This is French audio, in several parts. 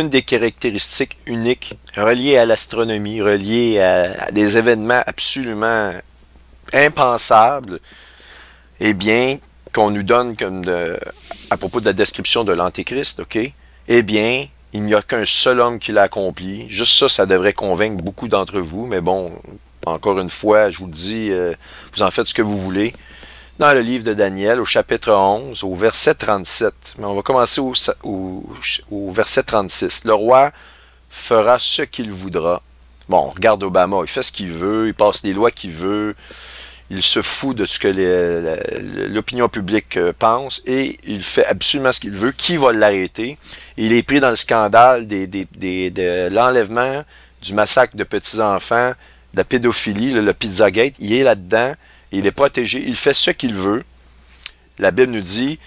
une des caractéristiques uniques reliées à l'astronomie, reliées à des événements absolument impensables, eh bien, qu'on nous donne comme à propos de la description de l'Antéchrist, ok? Eh bien, il n'y a qu'un seul homme qui l'a accompli. Juste ça, ça devrait convaincre beaucoup d'entre vous, mais bon, encore une fois, je vous le dis, vous en faites ce que vous voulez. Dans le livre de Daniel, au chapitre 11, au verset 37. Mais on va commencer au verset 36. Le roi fera ce qu'il voudra. Bon, on regarde Obama, il fait ce qu'il veut, il passe les lois qu'il veut, il se fout de ce que l'opinion publique pense et il fait absolument ce qu'il veut. Qui va l'arrêter? Il est pris dans le scandale de l'enlèvement, du massacre de petits-enfants, de la pédophilie, le Pizzagate. Il est là-dedans. Il est protégé, il fait ce qu'il veut. La Bible nous dit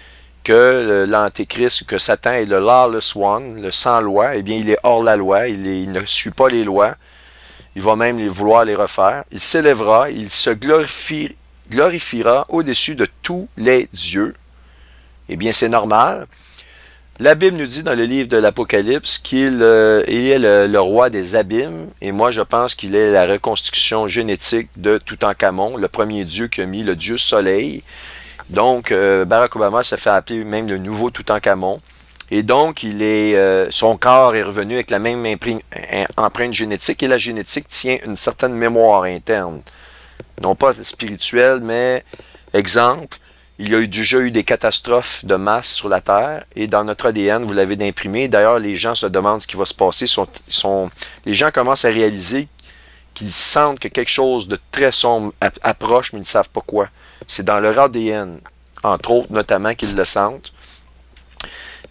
que l'Antéchrist, que Satan est le lawless one, le sans-loi, eh bien, il est hors la loi, il ne suit pas les lois, il va même vouloir les refaire. Il s'élèvera, il se glorifiera au-dessus de tous les dieux. Eh bien, c'est normal. La Bible nous dit dans le livre de l'Apocalypse qu'il est le roi des abîmes, et moi je pense qu'il est la reconstruction génétique de Toutankhamon, le premier dieu qui a mis le dieu soleil. Donc Barack Obama se fait appeler même le nouveau Toutankhamon, et donc son corps est revenu avec la même empreinte génétique, et la génétique tient une certaine mémoire interne, non pas spirituelle, mais exemple. Il y a déjà eu des catastrophes de masse sur la Terre et dans notre ADN, vous l'avez imprimé. D'ailleurs, les gens se demandent ce qui va se passer. Les gens commencent à réaliser qu'ils sentent que quelque chose de très sombre approche, mais ils ne savent pas quoi. C'est dans leur ADN, entre autres, notamment, qu'ils le sentent.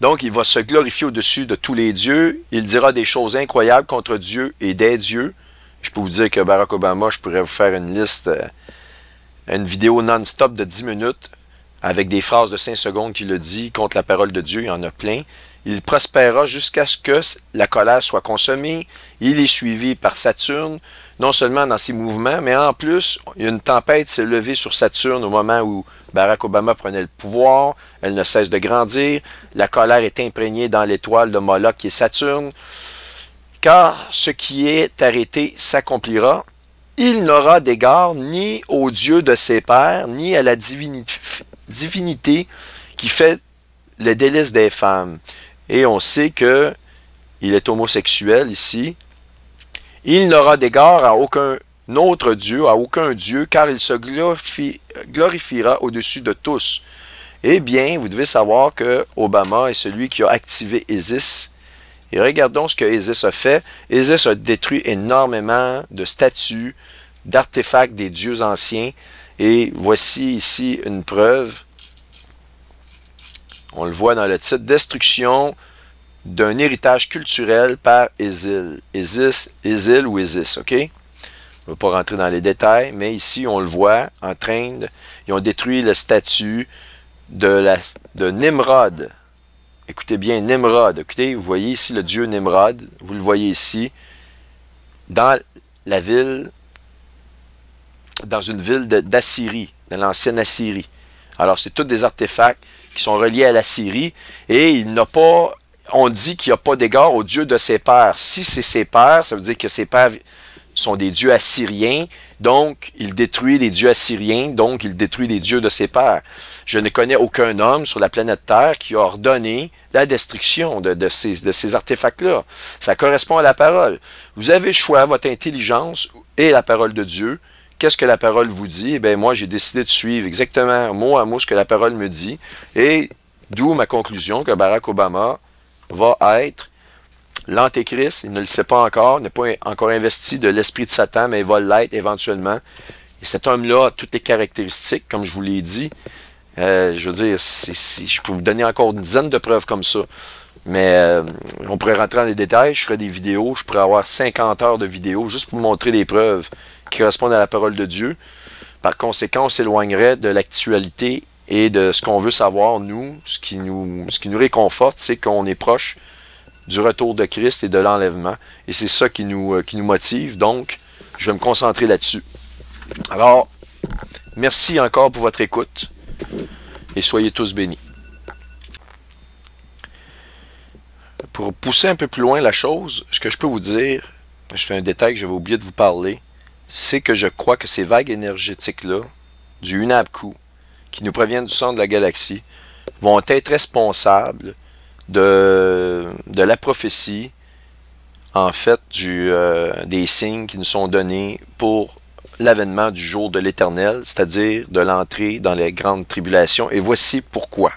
Donc, il va se glorifier au-dessus de tous les dieux. Il dira des choses incroyables contre Dieu et des dieux. Je peux vous dire que Barack Obama, je pourrais vous faire une liste, une vidéo non-stop de 10 minutes avec des phrases de 5 secondes qu'il le dit contre la parole de Dieu, il y en a plein. Il prospérera jusqu'à ce que la colère soit consommée. Il est suivi par Saturne, non seulement dans ses mouvements, mais en plus, une tempête s'est levée sur Saturne au moment où Barack Obama prenait le pouvoir. Elle ne cesse de grandir. La colère est imprégnée dans l'étoile de Moloch qui est Saturne. Car ce qui est arrêté s'accomplira. Il n'aura d'égard ni au Dieu de ses pères, ni à la divinité qui fait le délice des femmes. Et on sait que il est homosexuel ici. Il n'aura d'égard à aucun autre Dieu, à aucun Dieu, car il se glorifiera au-dessus de tous. Eh bien, vous devez savoir que Obama est celui qui a activé ISIS. Et regardons ce que ISIS a fait. ISIS a détruit énormément de statues, d'artefacts des dieux anciens. Et voici ici une preuve. On le voit dans le titre, Destruction d'un héritage culturel par ISIL. ISIL ou ISIS, ok? Je ne vais pas rentrer dans les détails, mais ici on le voit en train de... Ils ont détruit la statue de Nimrod. Écoutez bien, Nimrod. Écoutez, vous voyez ici le dieu Nimrod. Vous le voyez ici. Dans la ville, dans une ville d'Assyrie, de l'ancienne Assyrie. Alors, c'est tous des artefacts qui sont reliés à l'Assyrie. Et il n'a pas... On dit qu'il n'y a pas d'égard au dieu de ses pères. Si c'est ses pères, ça veut dire que ses pères sont des dieux assyriens. Donc, il détruit les dieux assyriens. Donc, il détruit les dieux de ses pères. Je ne connais aucun homme sur la planète Terre qui a ordonné la destruction de ces artefacts-là. Ça correspond à la parole. Vous avez le choix, votre intelligence et la parole de Dieu. Qu'est-ce que la parole vous dit? Eh bien, moi, j'ai décidé de suivre exactement mot à mot ce que la parole me dit. Et d'où ma conclusion que Barack Obama va être l'Antéchrist. Il ne le sait pas encore, n'est pas encore investi de l'esprit de Satan, mais il va l'être éventuellement. Et cet homme-là a toutes les caractéristiques, comme je vous l'ai dit. Je veux dire, je peux vous donner encore une dizaine de preuves comme ça. Mais on pourrait rentrer dans les détails, je ferais des vidéos, je pourrais avoir 50 heures de vidéos juste pour vous montrer les preuves qui correspondent à la parole de Dieu. Par conséquent, on s'éloignerait de l'actualité et de ce qu'on veut savoir, nous. Ce qui nous réconforte, c'est qu'on est proche du retour de Christ et de l'enlèvement. Et c'est ça qui nous motive. Donc, je vais me concentrer là-dessus. Alors, merci encore pour votre écoute et soyez tous bénis. Pour pousser un peu plus loin la chose, ce que je peux vous dire, c'est un détail que j'avais oublié de vous parler, c'est que je crois que ces vagues énergétiques-là, du UNAPCU, qui nous proviennent du centre de la galaxie, vont être responsables de la prophétie, en fait, des signes qui nous sont donnés pour l'avènement du jour de l'Éternel, c'est-à-dire de l'entrée dans les grandes tribulations. Et voici pourquoi.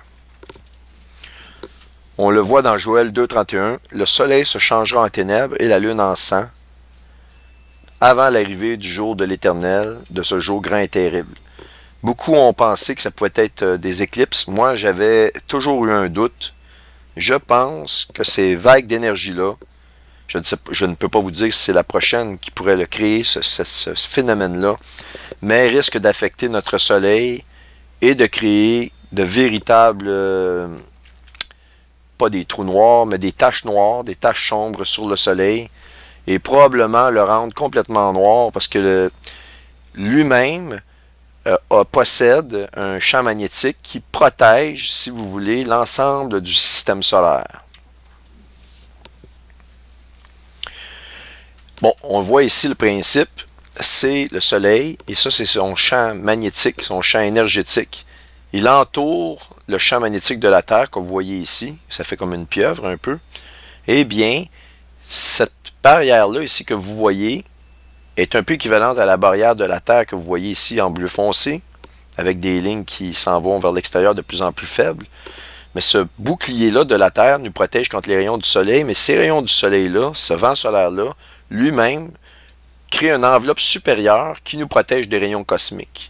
On le voit dans Joël 2,31, le soleil se changera en ténèbres et la lune en sang, avant l'arrivée du jour de l'Éternel, de ce jour grand et terrible. Beaucoup ont pensé que ça pouvait être des éclipses. Moi, j'avais toujours eu un doute. Je pense que ces vagues d'énergie-là, je ne peux pas vous dire si c'est la prochaine qui pourrait le créer, ce phénomène-là, mais risque d'affecter notre soleil et de créer de véritables, pas des trous noirs, mais des taches noires, des taches sombres sur le soleil, et probablement le rendre complètement noir parce que lui-même possède un champ magnétique qui protège, si vous voulez, l'ensemble du système solaire. Bon, on voit ici le principe, c'est le soleil, et ça c'est son champ magnétique, son champ énergétique. Il entoure le champ magnétique de la Terre, comme vous voyez ici, ça fait comme une pieuvre un peu. Eh bien, cette barrière-là ici que vous voyez est un peu équivalente à la barrière de la Terre que vous voyez ici en bleu foncé, avec des lignes qui s'en vont vers l'extérieur de plus en plus faibles. Mais ce bouclier-là de la Terre nous protège contre les rayons du Soleil, mais ces rayons du Soleil-là, ce vent solaire-là, lui-même, crée une enveloppe supérieure qui nous protège des rayons cosmiques.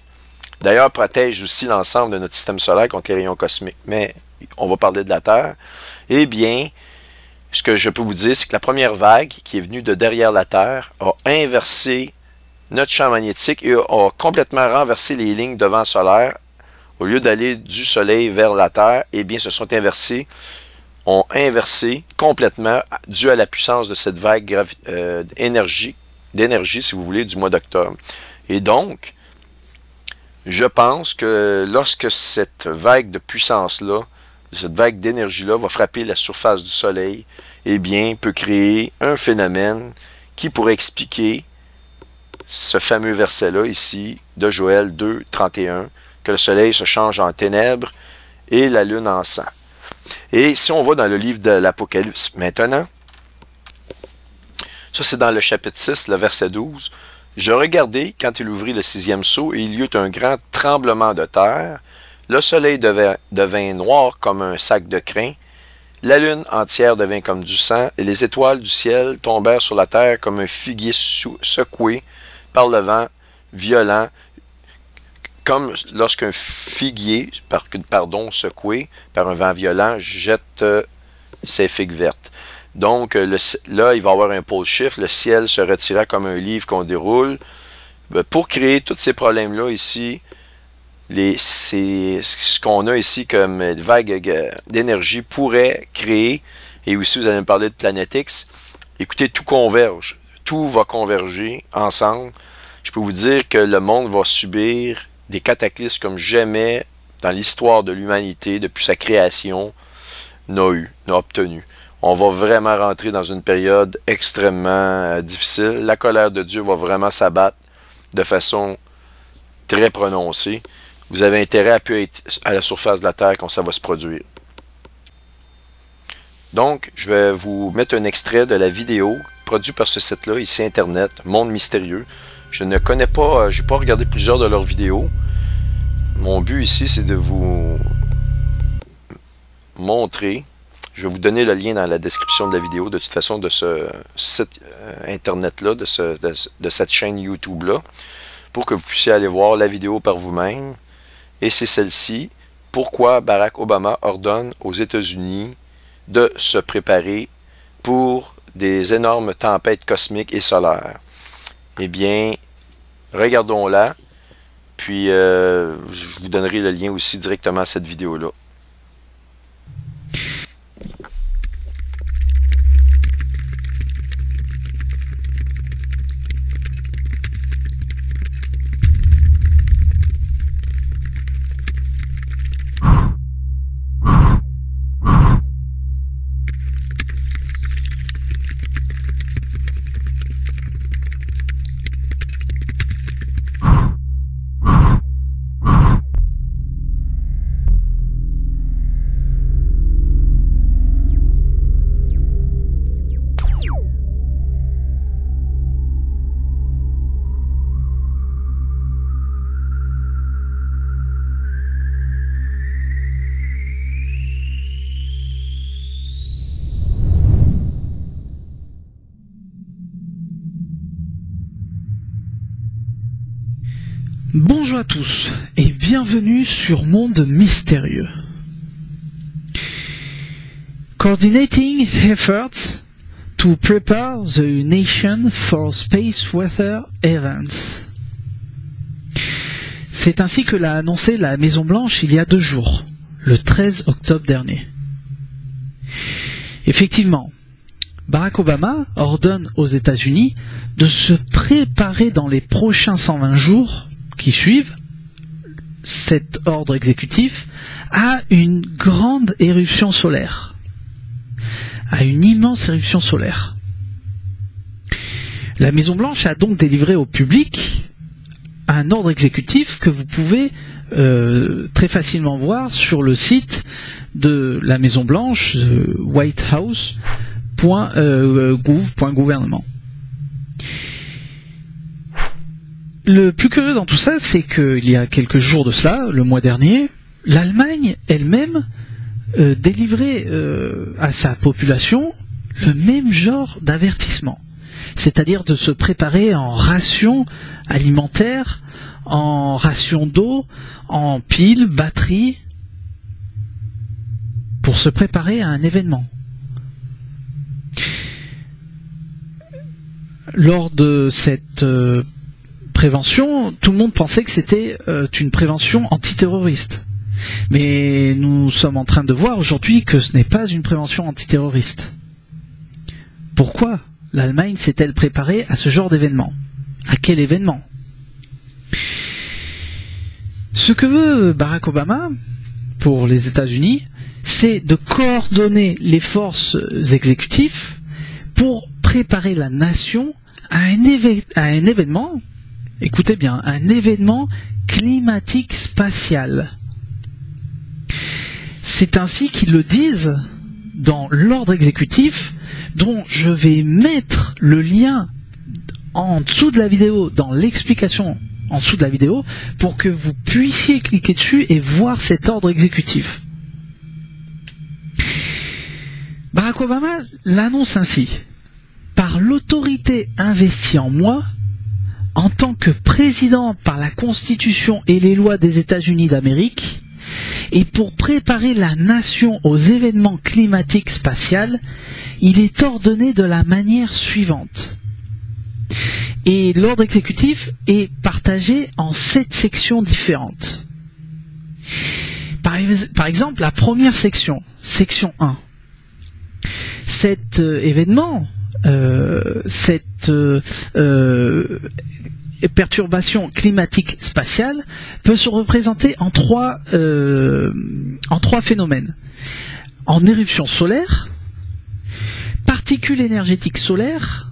D'ailleurs, protège aussi l'ensemble de notre système solaire contre les rayons cosmiques. Mais on va parler de la Terre. Eh bien, ce que je peux vous dire, c'est que la première vague qui est venue de derrière la Terre a inversé notre champ magnétique et a complètement renversé les lignes de vent solaire. Au lieu d'aller du Soleil vers la Terre, eh bien, se sont inversés, ont inversé complètement dû à la puissance de cette vague d'énergie, si vous voulez, du mois d'octobre. Et donc, je pense que lorsque cette vague de puissance-là, cette vague d'énergie-là va frapper la surface du Soleil, eh bien, peut créer un phénomène qui pourrait expliquer ce fameux verset-là ici, de Joël 2,31, que le Soleil se change en ténèbres et la Lune en sang. Et si on va dans le livre de l'Apocalypse maintenant, ça c'est dans le chapitre 6, le verset 12, « Je regardai quand il ouvrit le 6e sceau, et il y eut un grand tremblement de terre. Le soleil devint noir comme un sac de crin, la lune entière devint comme du sang, et les étoiles du ciel tombèrent sur la terre comme un figuier secoué par le vent violent, comme lorsqu'un figuier, secoué par un vent violent, jette ses figues vertes. » Donc là, il va y avoir un pôle shift, le ciel se retira comme un livre qu'on déroule. Pour créer tous ces problèmes-là ici, ce qu'on a ici comme vague d'énergie pourrait créer, et aussi vous allez me parler de Planète X, écoutez, tout converge, tout va converger ensemble. Je peux vous dire que le monde va subir des cataclysmes comme jamais dans l'histoire de l'humanité, depuis sa création, n'a obtenu. On va vraiment rentrer dans une période extrêmement difficile. La colère de Dieu va vraiment s'abattre de façon très prononcée. Vous avez intérêt à pu être à la surface de la Terre quand ça va se produire. Donc, je vais vous mettre un extrait de la vidéo produite par ce site-là, ici Internet, Monde Mystérieux. Je ne connais pas, j'ai pas regardé plusieurs de leurs vidéos. Mon but ici, c'est de vous montrer. Je vais vous donner le lien dans la description de la vidéo, de toute façon, de ce site Internet-là, de cette chaîne YouTube-là, pour que vous puissiez aller voir la vidéo par vous-même. Et c'est celle-ci, pourquoi Barack Obama ordonne aux États-Unis de se préparer pour des énormes tempêtes cosmiques et solaires. Eh bien, regardons-la, puis je vous donnerai le lien aussi directement à cette vidéo-là. Bonjour à tous et bienvenue sur Monde Mystérieux. Coordinating efforts to prepare the nation for space weather events. C'est ainsi que l'a annoncé la Maison Blanche il y a 2 jours, le 13 octobre dernier. Effectivement, Barack Obama ordonne aux États-Unis de se préparer dans les prochains 120 jours qui suivent cet ordre exécutif à une grande éruption solaire, à une immense éruption solaire. La Maison Blanche a donc délivré au public un ordre exécutif que vous pouvez très facilement voir sur le site de la Maison Blanche, whitehouse.gouv.gouvernement. Le plus curieux dans tout ça, c'est qu'il y a quelques jours de cela, le mois dernier, l'Allemagne elle-même délivrait à sa population le même genre d'avertissement, c'est-à-dire de se préparer en ration alimentaire, en ration d'eau, en piles, batteries, pour se préparer à un événement. Lors de cette prévention, tout le monde pensait que c'était une prévention antiterroriste. Mais nous sommes en train de voir aujourd'hui que ce n'est pas une prévention antiterroriste. Pourquoi l'Allemagne s'est-elle préparée à ce genre d'événement? À quel événement? Ce que veut Barack Obama pour les États-Unis, c'est de coordonner les forces exécutives pour préparer la nation à un événement, écoutez bien, un événement climatique spatial. C'est ainsi qu'ils le disent dans l'ordre exécutif, dont je vais mettre le lien en dessous de la vidéo, dans l'explication en dessous de la vidéo, pour que vous puissiez cliquer dessus et voir cet ordre exécutif. Barack Obama l'annonce ainsi: par l'autorité investie en moi, en tant que président par la Constitution et les lois des États-Unis d'Amérique, et pour préparer la nation aux événements climatiques spatials, il est ordonné de la manière suivante. Et l'ordre exécutif est partagé en 7 sections différentes. Par exemple, la première section, section 1. Cet événement, cette perturbation climatique spatiale peut se représenter en 3 phénomènes. En éruption solaire, particules énergétiques solaires,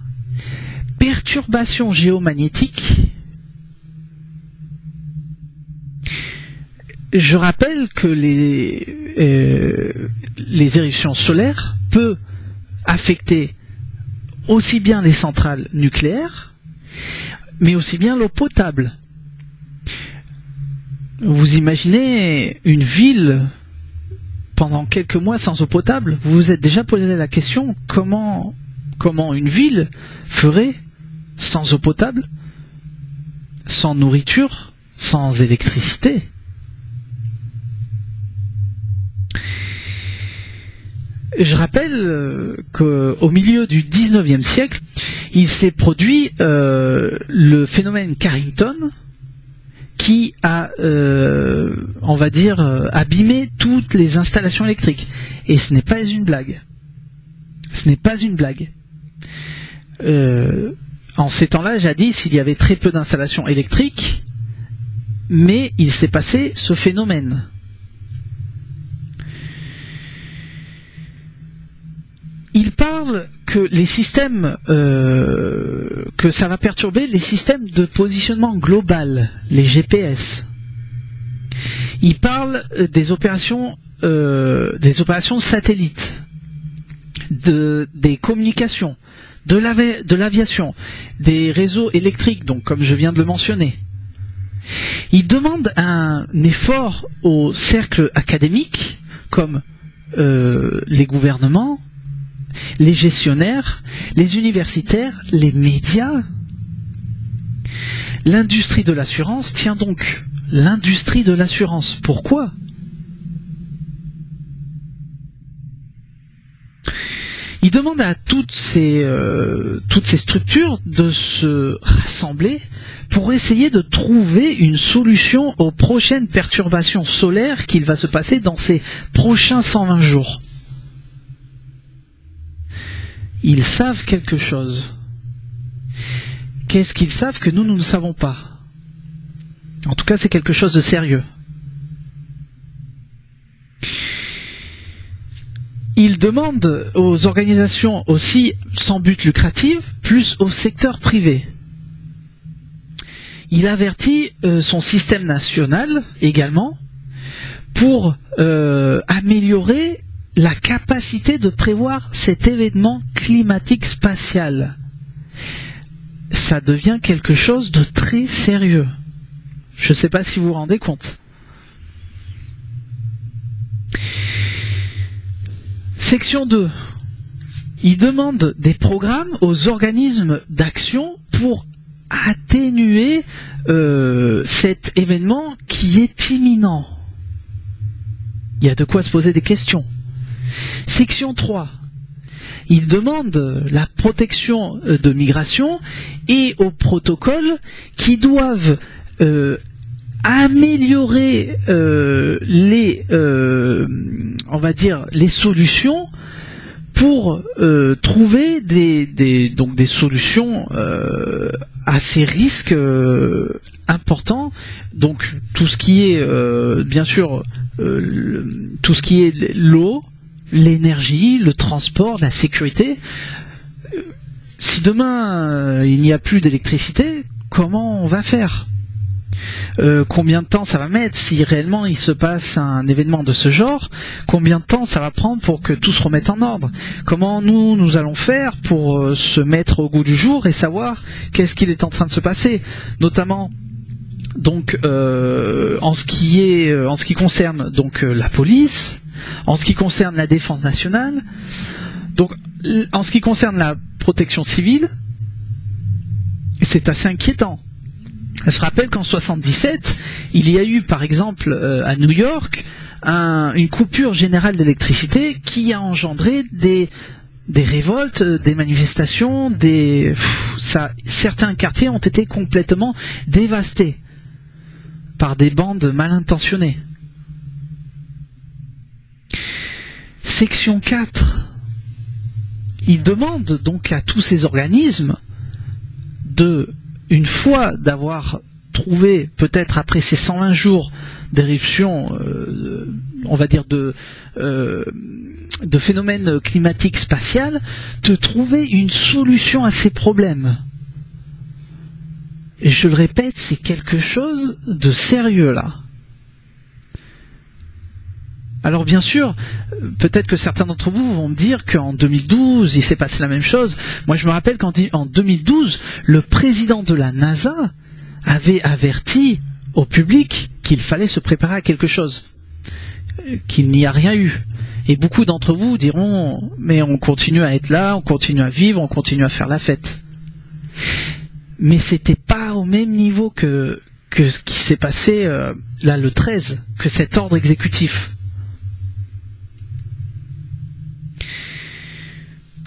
perturbation géomagnétique. Je rappelle que les éruptions solaires peuvent affecter aussi bien les centrales nucléaires, mais aussi bien l'eau potable. Vous imaginez une ville pendant quelques mois sans eau potable? Vous vous êtes déjà posé la question comment une ville ferait sans eau potable, sans nourriture, sans électricité? Je rappelle qu'au milieu du 19e siècle, il s'est produit le phénomène Carrington qui a, on va dire, abîmé toutes les installations électriques. Et ce n'est pas une blague. Ce n'est pas une blague. En ces temps-là, jadis, il y avait très peu d'installations électriques, mais il s'est passé ce phénomène. Il parle que les systèmes, que ça va perturber les systèmes de positionnement global, les GPS. Il parle des opérations satellites, des communications, de l'aviation, des réseaux électriques, donc comme je viens de le mentionner. Il demande un effort aux cercles académiques, comme les gouvernements, les gestionnaires, les universitaires, les médias, L'industrie de l'assurance tient donc l'industrie de l'assurance. Pourquoi ? Il demande à toutes ces structures de se rassembler pour essayer de trouver une solution aux prochaines perturbations solaires qu'il va se passer dans ces prochains 120 jours. Ils savent quelque chose. Qu'est-ce qu'ils savent que nous ne savons pas? En tout cas, c'est quelque chose de sérieux. Il demande aux organisations aussi sans but lucratif, plus au secteur privé. Il avertit son système national également pour améliorer la capacité de prévoir cet événement climatique spatial. Ça devient quelque chose de très sérieux. Je ne sais pas si vous vous rendez compte. Section 2. Il demande des programmes aux organismes d'action pour atténuer cet événement qui est imminent. Il y a de quoi se poser des questions. Section 3. Il demande la protection de migration et aux protocoles qui doivent améliorer les solutions pour trouver des solutions à ces risques importants. Donc tout ce qui est bien sûr tout ce qui est l'eau, l'énergie, le transport, la sécurité. Si demain il n'y a plus d'électricité, comment on va faire ? Combien de temps ça va mettre si réellement il se passe un événement de ce genre? Combien de temps ça va prendre pour que tout se remette en ordre? Comment nous allons faire pour se mettre au goût du jour et savoir qu'est-ce qu'il est en train de se passer, notamment donc en ce qui concerne donc la police, en ce qui concerne la défense nationale, donc en ce qui concerne la protection civile, c'est assez inquiétant. Je rappelle qu'en 77, il y a eu par exemple à New York une coupure générale d'électricité qui a engendré des révoltes, des manifestations, certains quartiers ont été complètement dévastés par des bandes mal intentionnées. Section 4. Il demande donc à tous ces organismes une fois d'avoir trouvé, peut-être après ces 120 jours d'éruption, on va dire de phénomènes climatiques spatials, de trouver une solution à ces problèmes. Et je le répète, c'est quelque chose de sérieux là. Alors bien sûr, peut-être que certains d'entre vous vont me dire qu'en 2012, il s'est passé la même chose. Moi je me rappelle qu'en 2012, le président de la NASA avait averti au public qu'il fallait se préparer à quelque chose, qu'il n'y a rien eu. Et beaucoup d'entre vous diront, mais on continue à être là, on continue à vivre, on continue à faire la fête. Mais c'était pas au même niveau que ce qui s'est passé là le 13, que cet ordre exécutif.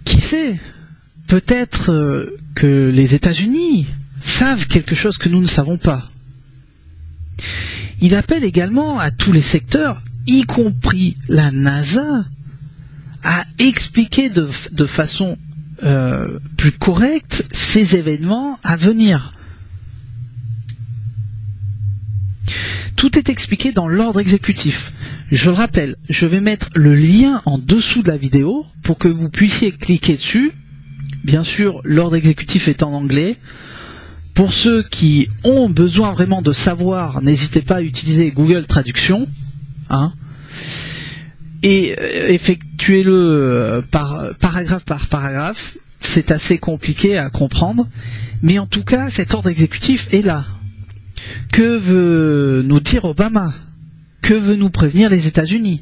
Qui sait, peut-être que les États-Unis savent quelque chose que nous ne savons pas. Il appelle également à tous les secteurs, y compris la NASA, à expliquer de façon plus correcte ces événements à venir. Tout est expliqué dans l'ordre exécutif. Je le rappelle, je vais mettre le lien en dessous de la vidéo pour que vous puissiez cliquer dessus. Bien sûr, l'ordre exécutif est en anglais. Pour ceux qui ont besoin vraiment de savoir, n'hésitez pas à utiliser Google Traduction. Et effectuez-le paragraphe par paragraphe. C'est assez compliqué à comprendre. Mais en tout cas, cet ordre exécutif est là. Que veut nous dire Obama ? Que veut nous prévenir les États-Unis?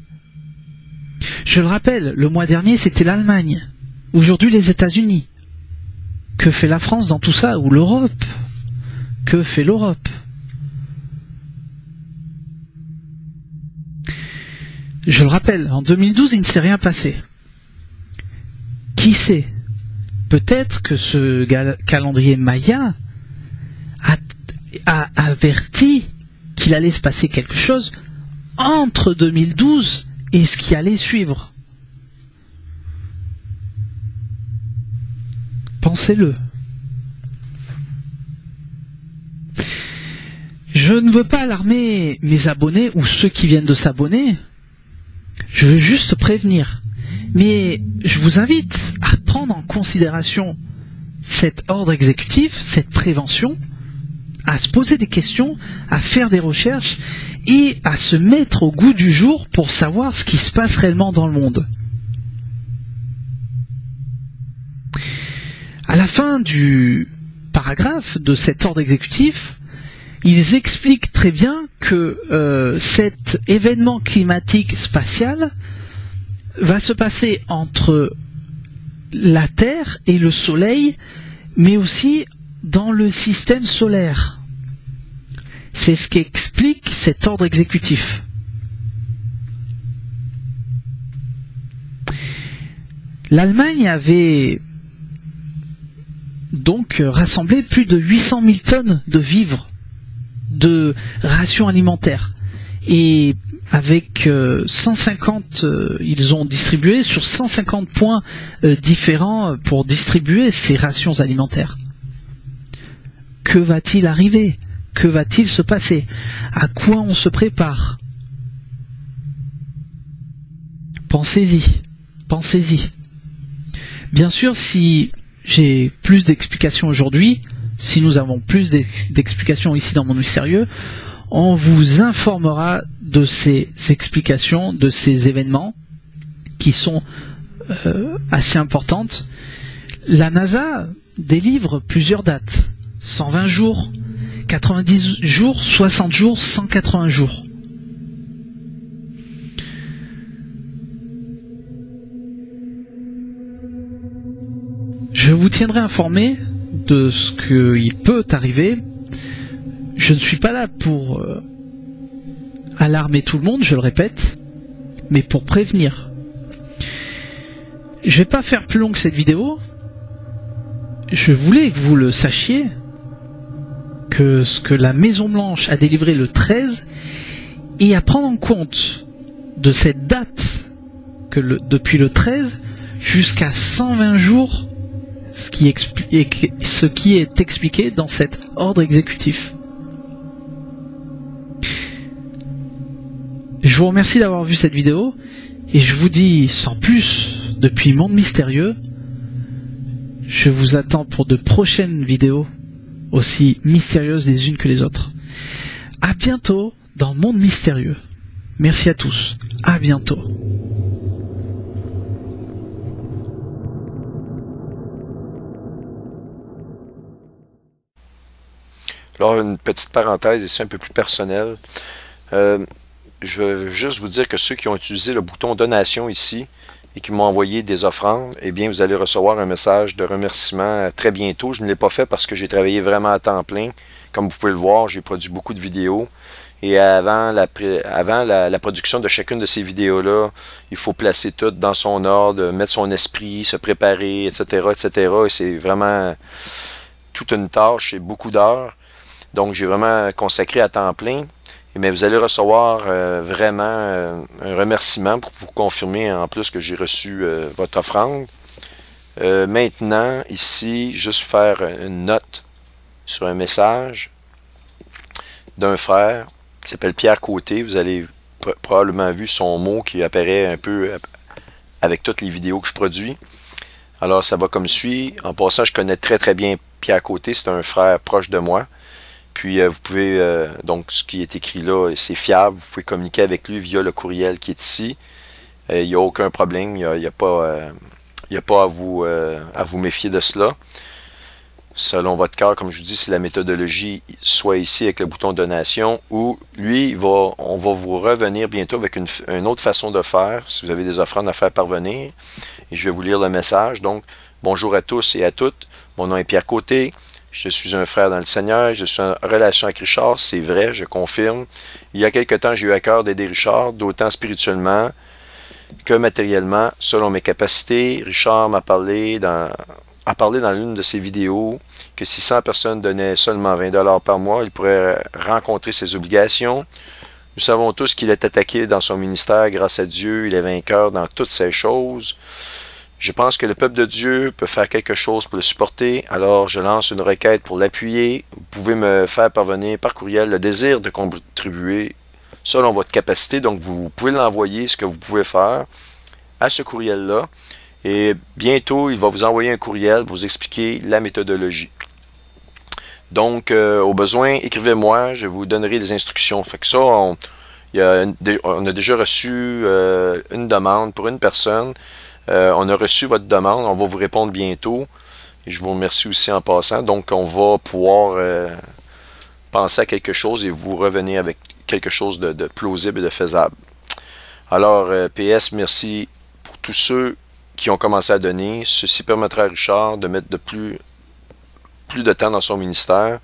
Je le rappelle, le mois dernier c'était l'Allemagne. Aujourd'hui les États-Unis. Que fait la France dans tout ça? Ou l'Europe? Que fait l'Europe? Je le rappelle, en 2012, il ne s'est rien passé. Qui sait? Peut-être que ce calendrier Maya a averti qu'il allait se passer quelque chose entre 2012 et ce qui allait suivre. Pensez-le. Je ne veux pas alarmer mes abonnés ou ceux qui viennent de s'abonner. Je veux juste prévenir. Mais je vous invite à prendre en considération cet ordre exécutif, cette prévention, à se poser des questions, à faire des recherches et à se mettre au goût du jour pour savoir ce qui se passe réellement dans le monde. À la fin du paragraphe de cet ordre exécutif, ils expliquent très bien que cet événement climatique spatial va se passer entre la Terre et le Soleil, mais aussi dans le système solaire. C'est ce qu'explique cet ordre exécutif. L'Allemagne avait donc rassemblé plus de 800 000 tonnes de vivres, de rations alimentaires. Et avec 150, ils ont distribué sur 150 points différents pour distribuer ces rations alimentaires. Que va-t-il arriver? Que va-t-il se passer? À quoi on se prépare? Pensez-y, pensez-y. Bien sûr, si j'ai plus d'explications aujourd'hui, si nous avons plus d'explications ici dans Monde Mystérieux, on vous informera de ces explications, de ces événements qui sont assez importantes. La NASA délivre plusieurs dates. 120 jours, 90 jours, 60 jours, 180 jours. Je vous tiendrai informé de ce qu'il peut arriver. Je ne suis pas là pour alarmer tout le monde, je le répète, mais pour prévenir. Je vais pas faire plus long que cette vidéo. Je voulais que vous le sachiez, que ce que la Maison Blanche a délivré le 13, et à prendre en compte de cette date, que depuis le 13 jusqu'à 120 jours, ce qui est expliqué dans cet ordre exécutif. Je vous remercie d'avoir vu cette vidéo, et je vous dis sans plus, depuis Monde Mystérieux, je vous attends pour de prochaines vidéos aussi mystérieuses les unes que les autres. À bientôt dans Monde Mystérieux. Merci à tous. À bientôt. Alors, une petite parenthèse ici un peu plus personnelle. Je veux juste vous dire que ceux qui ont utilisé le bouton donation ici et qui m'ont envoyé des offrandes, eh bien, vous allez recevoir un message de remerciement très bientôt. Je ne l'ai pas fait parce que j'ai travaillé vraiment à temps plein. Comme vous pouvez le voir, j'ai produit beaucoup de vidéos. Et avant la production de chacune de ces vidéos-là, il faut placer tout dans son ordre, mettre son esprit, se préparer, etc., etc. Et c'est vraiment toute une tâche et beaucoup d'heures. Donc, j'ai vraiment consacré à temps plein. Mais vous allez recevoir vraiment un remerciement pour vous confirmer en plus que j'ai reçu votre offrande. Maintenant, ici, juste faire une note sur un message d'un frère qui s'appelle Pierre Côté. Vous avez probablement vu son mot qui apparaît un peu avec toutes les vidéos que je produis. Alors, ça va comme suit. En passant, je connais très très bien Pierre Côté. C'est un frère proche de moi. Puis vous pouvez, donc ce qui est écrit là, c'est fiable, vous pouvez communiquer avec lui via le courriel qui est ici. Il n'y a aucun problème, il n'y a pas à vous méfier de cela. Selon votre cœur, comme je vous dis, c'est la méthodologie, soit ici avec le bouton donation, ou lui, on va vous revenir bientôt avec une autre façon de faire, si vous avez des offrandes à faire parvenir. Et je vais vous lire le message. Donc, bonjour à tous et à toutes, mon nom est Pierre Côté. Je suis un frère dans le Seigneur, je suis en relation avec Richard, c'est vrai, je confirme. Il y a quelque temps, j'ai eu à cœur d'aider Richard, d'autant spirituellement que matériellement, selon mes capacités. Richard a parlé dans l'une de ses vidéos que si 100 personnes donnaient seulement 20$ par mois, il pourrait rencontrer ses obligations. Nous savons tous qu'il est attaqué dans son ministère. Grâce à Dieu, il est vainqueur dans toutes ces choses. Je pense que le peuple de Dieu peut faire quelque chose pour le supporter, alors je lance une requête pour l'appuyer. Vous pouvez me faire parvenir par courriel le désir de contribuer selon votre capacité. Donc vous pouvez l'envoyer, ce que vous pouvez faire, à ce courriel-là. Et bientôt, il va vous envoyer un courriel pour vous expliquer la méthodologie. Donc, au besoin, écrivez-moi, je vous donnerai des instructions. Fait que ça, on a déjà reçu une demande pour une personne. On a reçu votre demande, on va vous répondre bientôt. Et je vous remercie aussi en passant. Donc, on va pouvoir penser à quelque chose et vous revenir avec quelque chose de plausible et de faisable. Alors, PS, merci pour tous ceux qui ont commencé à donner. Ceci permettra à Richard de mettre plus de temps dans son ministère.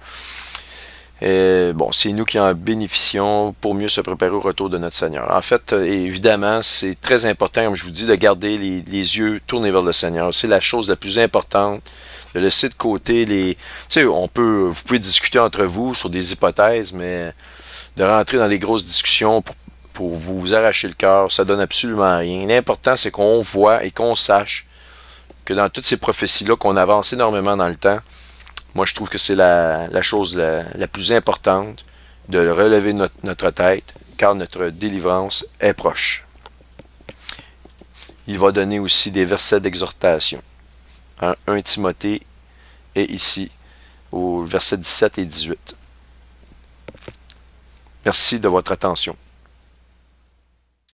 Bon, c'est nous qui en bénéficions pour mieux se préparer au retour de notre Seigneur. En fait, évidemment, c'est très important, comme je vous dis, de garder les yeux tournés vers le Seigneur. C'est la chose la plus importante. De laisser de côté tu sais, vous pouvez discuter entre vous sur des hypothèses, mais de rentrer dans les grosses discussions pour vous arracher le cœur, ça donne absolument rien. L'important, c'est qu'on voit et qu'on sache que dans toutes ces prophéties-là, qu'on avance énormément dans le temps. Moi, je trouve que c'est la chose la plus importante de relever notre tête, car notre délivrance est proche. Il va donner aussi des versets d'exhortation. 1 Timothée est ici, au verset 17 et 18. Merci de votre attention.